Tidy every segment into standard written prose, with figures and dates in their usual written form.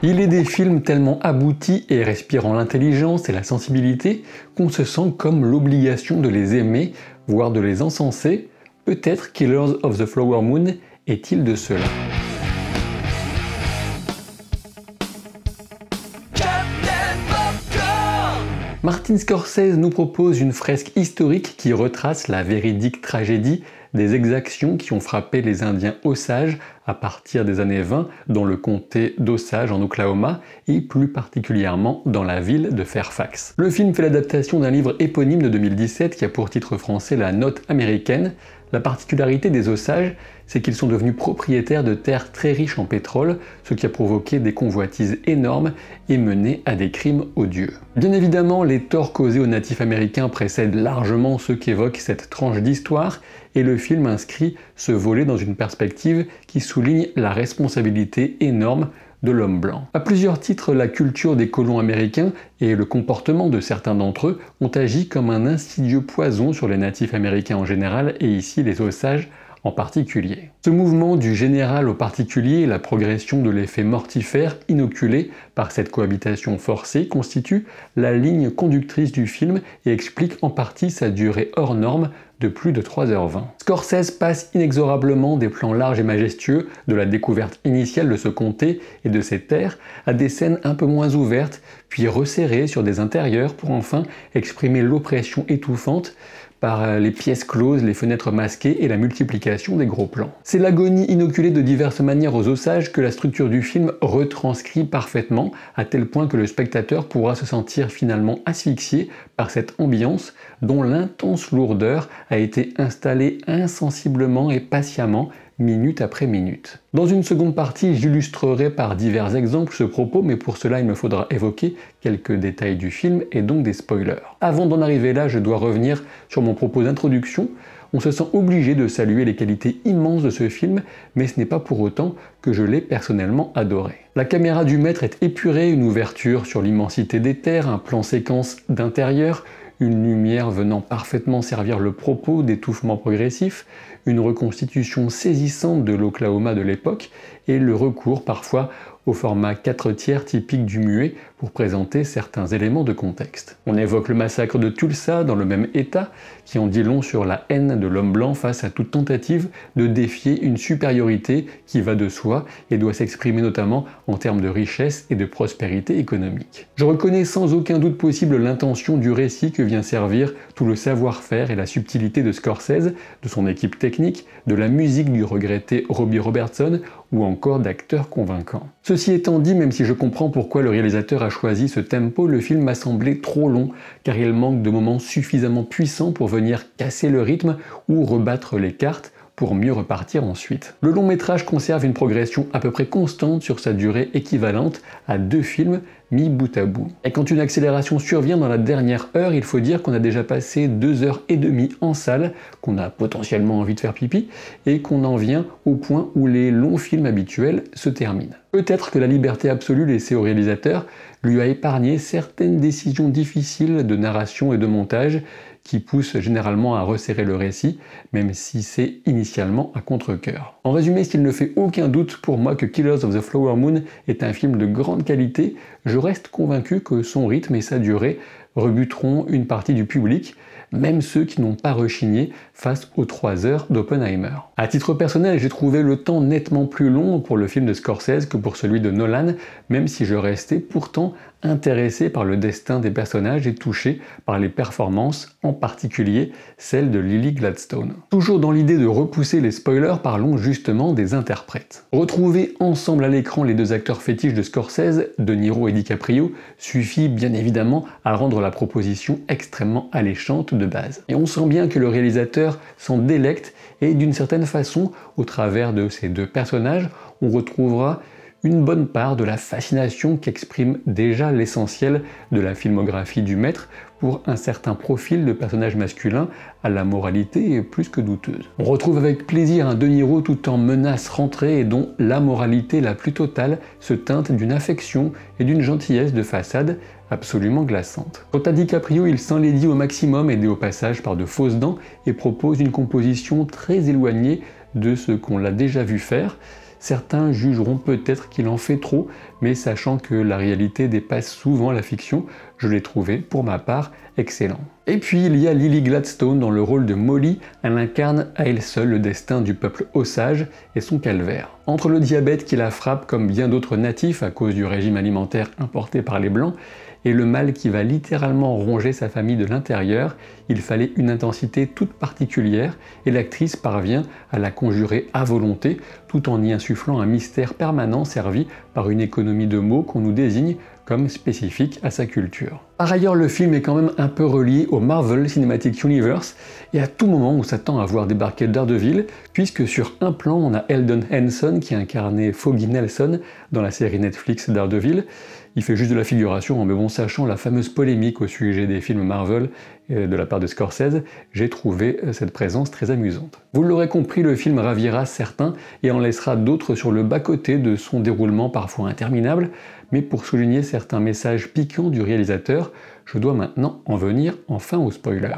Il est des films tellement aboutis et respirant l'intelligence et la sensibilité qu'on se sent comme l'obligation de les aimer, voire de les encenser. Peut-être Killers of the Flower Moon est-il de cela. Martin Scorsese nous propose une fresque historique qui retrace la véridique tragédie des exactions qui ont frappé les Indiens Osages à partir des années 20 dans le comté d'Osage en Oklahoma et plus particulièrement dans la ville de Fairfax. Le film fait l'adaptation d'un livre éponyme de 2017 qui a pour titre français La Note américaine. La particularité des Osages, c'est qu'ils sont devenus propriétaires de terres très riches en pétrole, ce qui a provoqué des convoitises énormes et mené à des crimes odieux. Bien évidemment, les torts causés aux natifs américains précèdent largement ceux qu'évoque cette tranche d'histoire, et le film inscrit ce volet dans une perspective qui souligne la responsabilité énorme de l'homme blanc. À plusieurs titres, la culture des colons américains et le comportement de certains d'entre eux ont agi comme un insidieux poison sur les natifs américains en général et ici les Osages en particulier. Ce mouvement du général au particulier et la progression de l'effet mortifère inoculé par cette cohabitation forcée constitue la ligne conductrice du film et explique en partie sa durée hors norme de plus de 3h20. Scorsese passe inexorablement des plans larges et majestueux de la découverte initiale de ce comté et de ses terres à des scènes un peu moins ouvertes, puis resserrées sur des intérieurs pour enfin exprimer l'oppression étouffante par les pièces closes, les fenêtres masquées et la multiplication des gros plans. C'est l'agonie inoculée de diverses manières aux Osages que la structure du film retranscrit parfaitement, à tel point que le spectateur pourra se sentir finalement asphyxié par cette ambiance dont l'intense lourdeur a été installée insensiblement et patiemment, minute après minute. Dans une seconde partie, j'illustrerai par divers exemples ce propos, mais pour cela il me faudra évoquer quelques détails du film et donc des spoilers. Avant d'en arriver là, je dois revenir sur mon propos d'introduction. On se sent obligé de saluer les qualités immenses de ce film, mais ce n'est pas pour autant que je l'ai personnellement adoré. La caméra du maître est épurée, une ouverture sur l'immensité des terres, un plan séquence d'intérieur, une lumière venant parfaitement servir le propos d'étouffement progressif, une reconstitution saisissante de l'Oklahoma de l'époque et le recours parfois au format 4/3 typique du muet pour présenter certains éléments de contexte. On évoque le massacre de Tulsa dans le même état, qui en dit long sur la haine de l'homme blanc face à toute tentative de défier une supériorité qui va de soi et doit s'exprimer notamment en termes de richesse et de prospérité économique. Je reconnais sans aucun doute possible l'intention du récit que vient servir tout le savoir-faire et la subtilité de Scorsese, de son équipe technique, de la musique du regretté Robbie Robertson ou encore d'acteurs convaincants. Ceci étant dit, même si je comprends pourquoi le réalisateur a choisi ce tempo, le film m'a semblé trop long, car il manque de moments suffisamment puissants pour venir casser le rythme ou rebattre les cartes pour mieux repartir ensuite. Le long métrage conserve une progression à peu près constante sur sa durée équivalente à 2 films mis bout à bout. Et quand une accélération survient dans la dernière heure, il faut dire qu'on a déjà passé 2h30 en salle, qu'on a potentiellement envie de faire pipi, et qu'on en vient au point où les longs films habituels se terminent. Peut-être que la liberté absolue laissée au réalisateur lui a épargné certaines décisions difficiles de narration et de montage qui poussent généralement à resserrer le récit, même si c'est initialement à contre-cœur. En résumé, s'il ne fait aucun doute pour moi que Killers of the Flower Moon est un film de grande qualité, je reste convaincu que son rythme et sa durée rebuteront une partie du public, même ceux qui n'ont pas rechigné face aux 3 heures d'Oppenheimer. À titre personnel, j'ai trouvé le temps nettement plus long pour le film de Scorsese que pour celui de Nolan, même si je restais pourtant intéressé par le destin des personnages et touché par les performances, en particulier celle de Lily Gladstone. Toujours dans l'idée de repousser les spoilers, parlons justement des interprètes. Retrouver ensemble à l'écran les 2 acteurs fétiches de Scorsese, De Niro et DiCaprio, suffit bien évidemment à rendre la proposition extrêmement alléchante de base. Et on sent bien que le réalisateur s'en délecte et d'une certaine façon, au travers de ces 2 personnages, on retrouvera une bonne part de la fascination qu'exprime déjà l'essentiel de la filmographie du maître pour un certain profil de personnage masculin à la moralité plus que douteuse. On retrouve avec plaisir un De Niro tout en menace rentrée et dont la moralité la plus totale se teinte d'une affection et d'une gentillesse de façade absolument glaçante. Quant à DiCaprio, il s'enlaidit au maximum, aidé au passage par de fausses dents, et propose une composition très éloignée de ce qu'on l'a déjà vu faire. Certains jugeront peut-être qu'il en fait trop, mais sachant que la réalité dépasse souvent la fiction, je l'ai trouvé, pour ma part, excellent. Et puis il y a Lily Gladstone dans le rôle de Molly, elle incarne à elle seule le destin du peuple Osage et son calvaire. Entre le diabète qui la frappe comme bien d'autres natifs à cause du régime alimentaire importé par les Blancs, et le mal qui va littéralement ronger sa famille de l'intérieur, il fallait une intensité toute particulière et l'actrice parvient à la conjurer à volonté tout en y insufflant un mystère permanent servi par une économie de mots qu'on nous désigne comme spécifique à sa culture. Par ailleurs, le film est quand même un peu relié au Marvel Cinematic Universe et à tout moment on s'attend à voir débarquer Daredevil, puisque sur un plan on a Eldon Henson qui incarnait Foggy Nelson dans la série Netflix Daredevil. Il fait juste de la figuration, mais bon, sachant la fameuse polémique au sujet des films Marvel de la part de Scorsese, j'ai trouvé cette présence très amusante. Vous l'aurez compris, le film ravira certains et en laissera d'autres sur le bas-côté de son déroulement parfois interminable, mais pour souligner certains messages piquants du réalisateur, je dois maintenant en venir enfin au spoiler.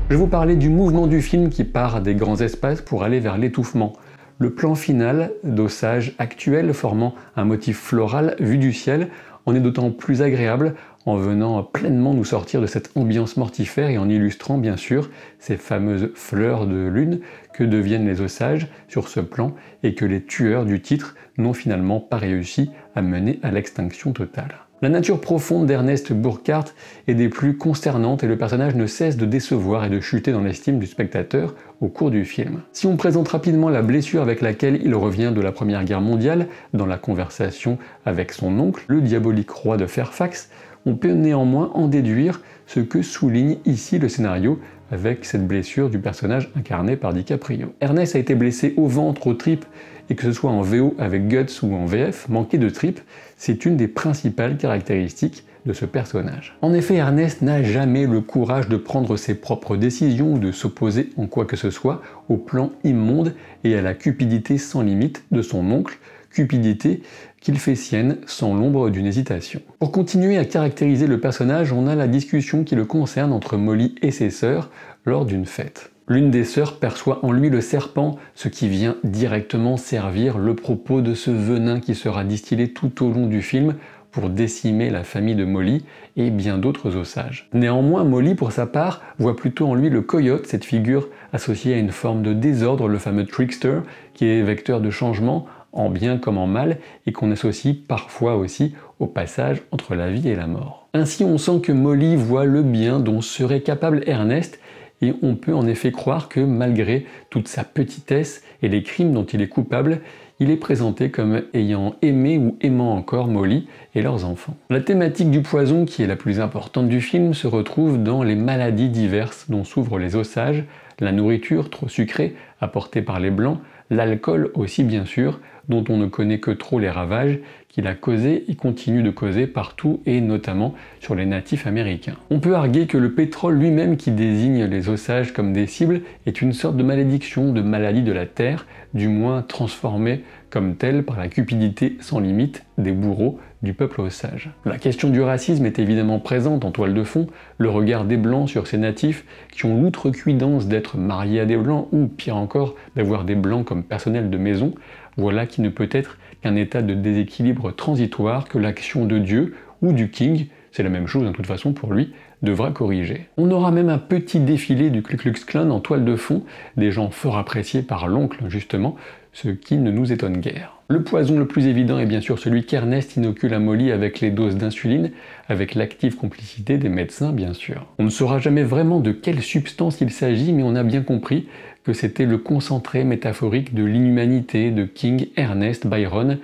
Je vais vous parler du mouvement du film qui part des grands espaces pour aller vers l'étouffement. Le plan final d'Osage actuel formant un motif floral vu du ciel en est d'autant plus agréable en venant pleinement nous sortir de cette ambiance mortifère et en illustrant bien sûr ces fameuses fleurs de lune que deviennent les Osages sur ce plan et que les tueurs du titre n'ont finalement pas réussi à mener à l'extinction totale. La nature profonde d'Ernest Burkhardt est des plus consternantes et le personnage ne cesse de décevoir et de chuter dans l'estime du spectateur au cours du film. Si on présente rapidement la blessure avec laquelle il revient de la Première Guerre mondiale dans la conversation avec son oncle, le diabolique roi de Fairfax, on peut néanmoins en déduire ce que souligne ici le scénario avec cette blessure du personnage incarné par DiCaprio. Ernest a été blessé au ventre, aux tripes, et que ce soit en VO avec Guts ou en VF, manquer de tripes, c'est une des principales caractéristiques de ce personnage. En effet, Ernest n'a jamais le courage de prendre ses propres décisions ou de s'opposer en quoi que ce soit au plan immonde et à la cupidité sans limite de son oncle, cupidité qu'il fait sienne sans l'ombre d'une hésitation. Pour continuer à caractériser le personnage, on a la discussion qui le concerne entre Molly et ses sœurs lors d'une fête. L'une des sœurs perçoit en lui le serpent, ce qui vient directement servir le propos de ce venin qui sera distillé tout au long du film pour décimer la famille de Molly et bien d'autres Osages. Néanmoins, Molly, pour sa part, voit plutôt en lui le coyote, cette figure associée à une forme de désordre, le fameux trickster, qui est vecteur de changement, en bien comme en mal, et qu'on associe parfois aussi au passage entre la vie et la mort. Ainsi, on sent que Molly voit le bien dont serait capable Ernest, et on peut en effet croire que malgré toute sa petitesse et les crimes dont il est coupable, il est présenté comme ayant aimé ou aimant encore Molly et leurs enfants. La thématique du poison, qui est la plus importante du film, se retrouve dans les maladies diverses dont souffrent les Osages, la nourriture trop sucrée apportée par les Blancs, l'alcool aussi bien sûr, dont on ne connaît que trop les ravages qu'il a causé et continue de causer partout et notamment sur les natifs américains. On peut arguer que le pétrole lui-même qui désigne les Osages comme des cibles est une sorte de malédiction, de maladie de la terre, du moins transformée comme telle par la cupidité sans limite des bourreaux du peuple Osage. La question du racisme est évidemment présente en toile de fond, le regard des Blancs sur ces natifs qui ont l'outrecuidance d'être mariés à des Blancs ou pire encore d'avoir des Blancs comme personnel de maison, voilà qui ne peut être qu'un état de déséquilibre transitoire que l'action de Dieu ou du King, c'est la même chose de toute façon pour lui, devra corriger. On aura même un petit défilé du Ku Klux Klan en toile de fond, des gens fort appréciés par l'oncle justement, ce qui ne nous étonne guère. Le poison le plus évident est bien sûr celui qu'Ernest inocule à Molly avec les doses d'insuline, avec l'active complicité des médecins bien sûr. On ne saura jamais vraiment de quelle substance il s'agit, mais on a bien compris que c'était le concentré métaphorique de l'inhumanité de King, Ernest, Byron,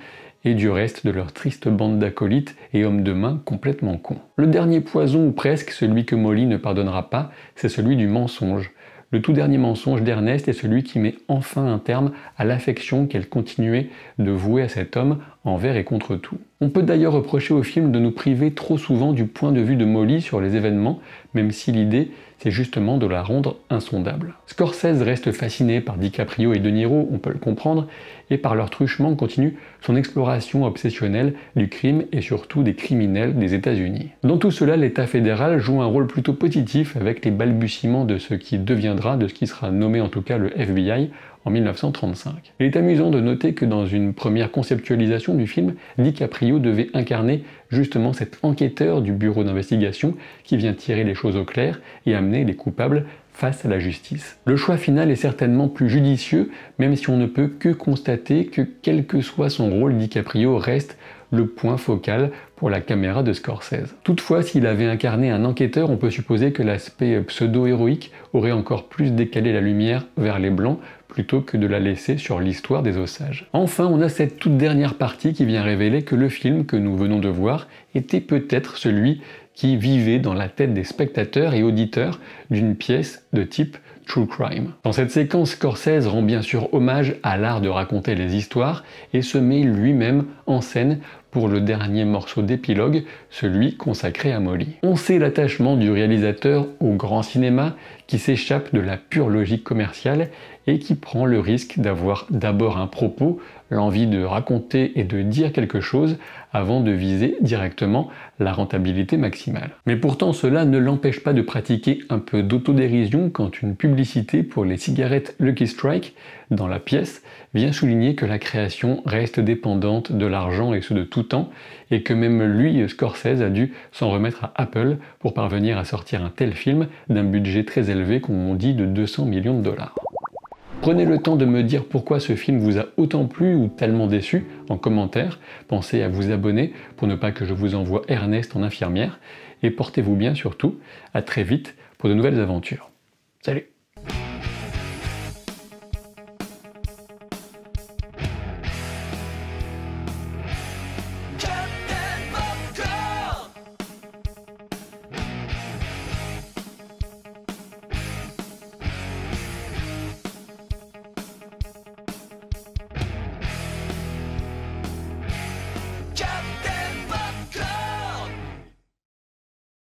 et du reste de leur triste bande d'acolytes et hommes de main complètement cons. Le dernier poison, ou presque celui que Molly ne pardonnera pas, c'est celui du mensonge. Le tout dernier mensonge d'Ernest est celui qui met enfin un terme à l'affection qu'elle continuait de vouer à cet homme envers et contre tout. On peut d'ailleurs reprocher au film de nous priver trop souvent du point de vue de Molly sur les événements, même si l'idée c'est justement de la rendre insondable. Scorsese reste fasciné par DiCaprio et De Niro, on peut le comprendre, et par leur truchement continue son exploration obsessionnelle du crime et surtout des criminels des États-Unis. Dans tout cela, l'État fédéral joue un rôle plutôt positif avec les balbutiements de ce qui deviendra, de ce qui sera nommé en tout cas le FBI en 1935. Il est amusant de noter que dans une première conceptualisation du film, DiCaprio devait incarner justement cet enquêteur du bureau d'investigation qui vient tirer les choses au clair et amener les coupables face à la justice. Le choix final est certainement plus judicieux, même si on ne peut que constater que quel que soit son rôle, DiCaprio reste le point focal pour la caméra de Scorsese. Toutefois, s'il avait incarné un enquêteur, on peut supposer que l'aspect pseudo-héroïque aurait encore plus décalé la lumière vers les blancs plutôt que de la laisser sur l'histoire des Osages. Enfin, on a cette toute dernière partie qui vient révéler que le film que nous venons de voir était peut-être celui qui vivait dans la tête des spectateurs et auditeurs d'une pièce de type True Crime. Dans cette séquence, Scorsese rend bien sûr hommage à l'art de raconter les histoires et se met lui-même en scène pour le dernier morceau d'épilogue, celui consacré à Molly. On sait l'attachement du réalisateur au grand cinéma qui s'échappe de la pure logique commerciale et qui prend le risque d'avoir d'abord un propos, l'envie de raconter et de dire quelque chose avant de viser directement la rentabilité maximale. Mais pourtant cela ne l'empêche pas de pratiquer un peu d'autodérision quand une publicité pour les cigarettes Lucky Strike dans la pièce vient souligner que la création reste dépendante de l'argent et ce de tout temps, et que même lui, Scorsese, a dû s'en remettre à Apple pour parvenir à sortir un tel film d'un budget très élevé qu'on dit de 200 millions de dollars. Prenez le temps de me dire pourquoi ce film vous a autant plu ou tellement déçu en commentaire. Pensez à vous abonner pour ne pas que je vous envoie Ernest en infirmière. Et portez-vous bien surtout. À très vite pour de nouvelles aventures. Salut!